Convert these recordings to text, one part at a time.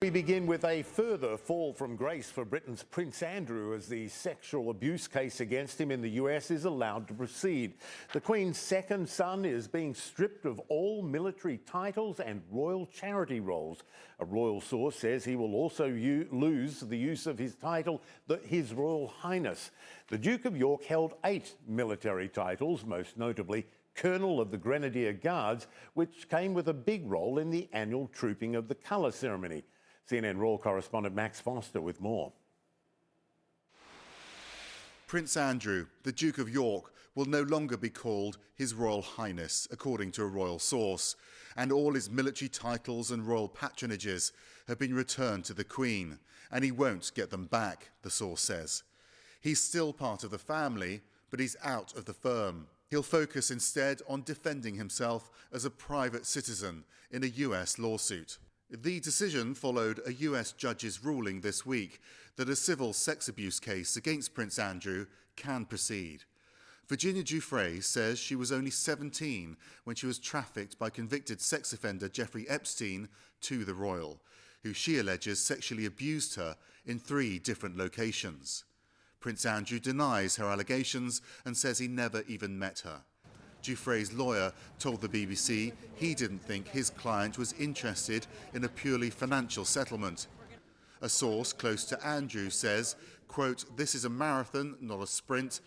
We begin with a further fall from grace for Britain's Prince Andrew as the sexual abuse case against him in the US is allowed to proceed. The Queen's second son is being stripped of all military titles and royal charity roles. A royal source says he will also lose the use of his title, His Royal Highness. The Duke of York held 8 military titles, most notably Colonel of the Grenadier Guards, which came with a big role in the annual trooping of the colour ceremony. CNN Royal correspondent Max Foster with more. Prince Andrew, the Duke of York, will no longer be called His Royal Highness, according to a royal source, and all his military titles and royal patronages have been returned to the Queen, and he won't get them back, the source says. He's still part of the family, but he's out of the firm. He'll focus instead on defending himself as a private citizen in a US lawsuit. The decision followed a US judge's ruling this week that a civil sex abuse case against Prince Andrew can proceed. Virginia Giuffre says she was only 17 when she was trafficked by convicted sex offender Jeffrey Epstein to the royal, who she alleges sexually abused her in 3 different locations. Prince Andrew denies her allegations and says he never even met her. Giuffre's lawyer told the BBC he didn't think his client was interested in a purely financial settlement. A source close to Andrew says, quote, "This is a marathon, not a sprint,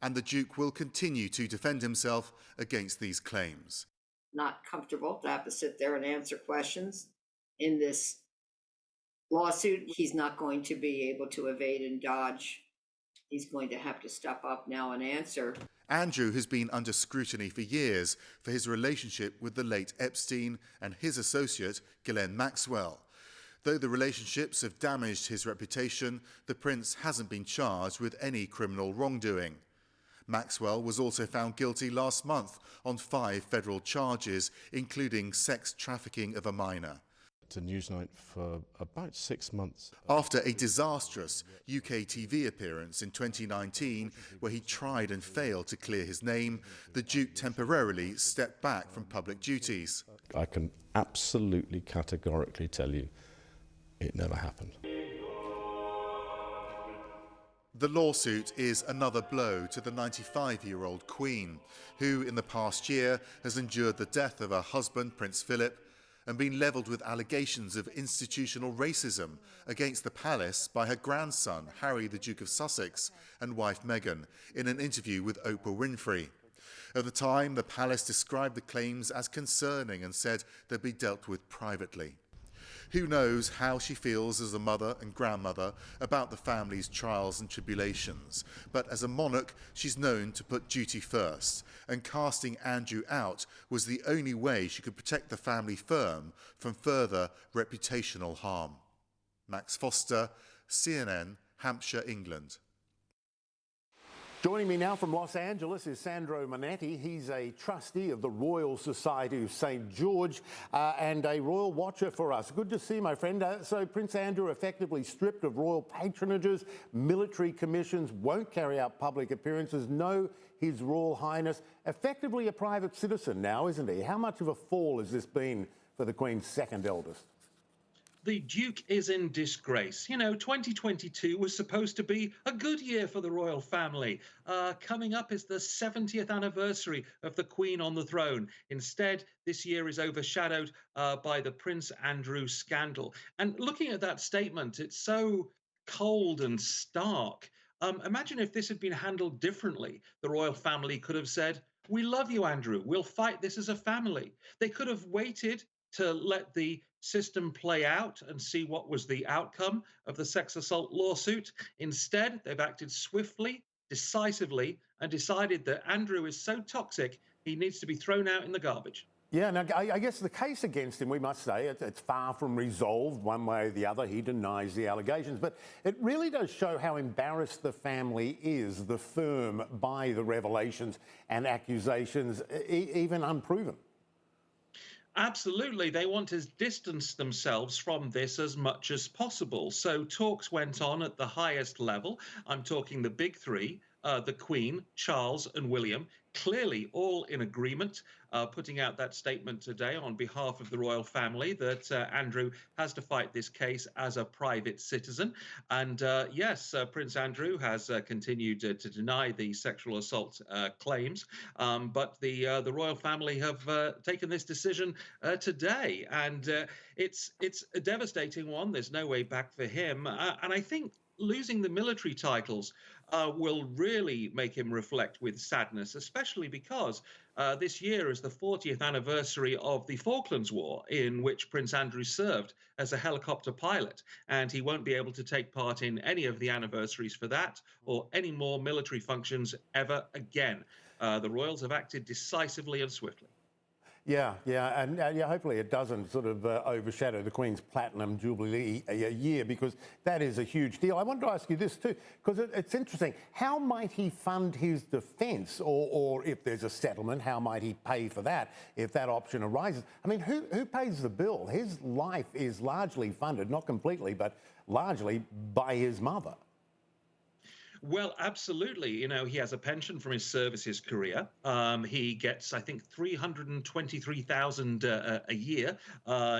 and the Duke will continue to defend himself against these claims." Not comfortable to have to sit there and answer questions in this lawsuit. He's not going to be able to evade and dodge. He's going to have to step up now and answer. Andrew has been under scrutiny for years for his relationship with the late Epstein and his associate, Ghislaine Maxwell. Though the relationships have damaged his reputation, the prince hasn't been charged with any criminal wrongdoing. Maxwell was also found guilty last month on 5 federal charges, including sex trafficking of a minor. To Newsnight for about 6 months. After a disastrous UK TV appearance in 2019, where he tried and failed to clear his name, the Duke temporarily stepped back from public duties. I can absolutely categorically tell you it never happened. The lawsuit is another blow to the 95-year-old Queen, who in the past year has endured the death of her husband, Prince Philip, and been levelled with allegations of institutional racism against the palace by her grandson, Harry, the Duke of Sussex, and wife Meghan, in an interview with Oprah Winfrey. At the time, the palace described the claims as concerning and said they'd be dealt with privately. Who knows how she feels as a mother and grandmother about the family's trials and tribulations, but as a monarch, she's known to put duty first, and casting Andrew out was the only way she could protect the family firm from further reputational harm. Max Foster, CNN, Hampshire, England. Joining me now from Los Angeles is Sandro Monetti. He's a trustee of the Royal Society of St. George and a royal watcher for us. Good to see you, my friend. So Prince Andrew effectively stripped of royal patronages, military commissions, won't carry out public appearances, no His Royal Highness. Effectively a private citizen now, isn't he? How much of a fall has this been for the Queen's second eldest? The Duke is in disgrace. You know, 2022 was supposed to be a good year for the royal family. Coming up is the 70th anniversary of the Queen on the throne. Instead, this year is overshadowed by the Prince Andrew scandal. And looking at that statement, it's so cold and stark. Imagine if this had been handled differently. The royal family could have said, "We love you, Andrew. We'll fight this as a family." They could have waited to let the system play out and see what was the outcome of the sex assault lawsuit. Instead, they've acted swiftly, decisively, and decided that Andrew is so toxic, he needs to be thrown out in the garbage. Yeah, now, I guess the case against him, we must say, it's far from resolved one way or the other. He denies the allegations. But it really does show how embarrassed the family is, the firm, by the revelations and accusations, even unproven. Absolutely. They want to distance themselves from this as much as possible. So talks went on at the highest level. I'm talking the big 3, the Queen, Charles and William, clearly all in agreement, putting out that statement today on behalf of the royal family that Andrew has to fight this case as a private citizen. And yes, Prince Andrew has continued to deny the sexual assault claims, but the royal family have taken this decision today, and it's a devastating one. There's no way back for him, and I think losing the military titles will really make him reflect with sadness, especially because this year is the 40th anniversary of the Falklands War, in which Prince Andrew served as a helicopter pilot, and he won't be able to take part in any of the anniversaries for that or any more military functions ever again. The royals have acted decisively and swiftly. Yeah, yeah, and yeah, hopefully it doesn't sort of overshadow the Queen's Platinum Jubilee year, because that is a huge deal. I wanted to ask you this too, because it's interesting. How might he fund his defence, or if there's a settlement, how might he pay for that if that option arises? I mean, who pays the bill? His life is largely funded, not completely, but largely by his mother. Well, absolutely. You know, he has a pension from his services career. He gets, I think, 323,000 a year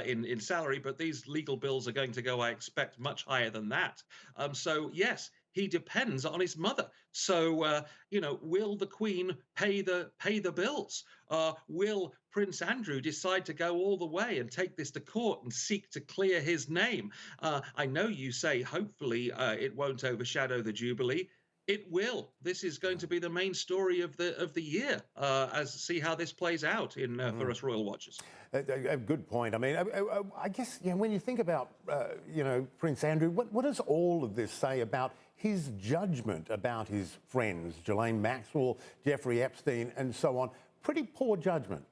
in salary, but these legal bills are going to go, I expect, much higher than that. So yes, he depends on his mother. So you know, will the Queen pay the bills? Will Prince Andrew decide to go all the way and take this to court and seek to clear his name? I know you say hopefully it won't overshadow the Jubilee. It will. This is going to be the main story of the year, as see how this plays out in for us royal watchers. A good point. I mean, I guess, you know, when you think about you know, Prince Andrew, what does all of this say about his judgment about his friends, Ghislaine Maxwell, Jeffrey Epstein, and so on? Pretty poor judgment.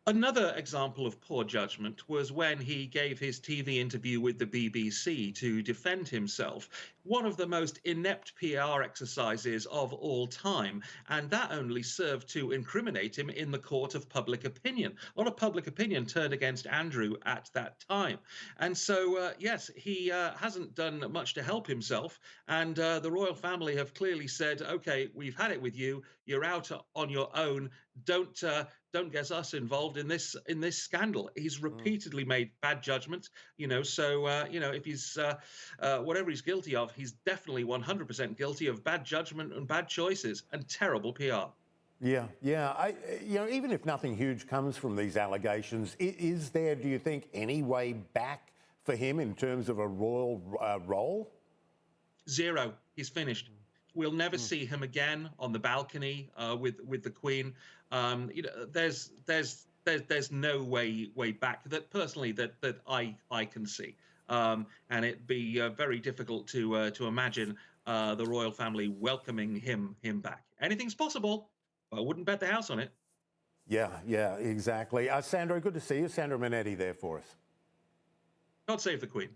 Another example of poor judgment was when he gave his TV interview with the BBC to defend himself. One of the most inept PR exercises of all time, and that only served to incriminate him in the court of public opinion. A lot of public opinion turned against Andrew at that time. And so, yes, he hasn't done much to help himself, and the royal family have clearly said, okay, we've had it with you, you're out on your own, don't get us involved in this scandal. He's repeatedly made bad judgments, you know. So you know, if he's whatever he's guilty of, he's definitely 100% guilty of bad judgment and bad choices and terrible PR. Yeah, yeah. You know, even if nothing huge comes from these allegations, is there, do you think, any way back for him in terms of a royal role? Zero. He's finished. We'll never see him again on the balcony with the Queen. You know, there's no way back that personally that I can see, and it'd be very difficult to imagine the royal family welcoming him back. Anything's possible, but I wouldn't bet the house on it. Yeah, yeah, exactly. Sandro, good to see you. Sandro Minetti there for us. God save the Queen.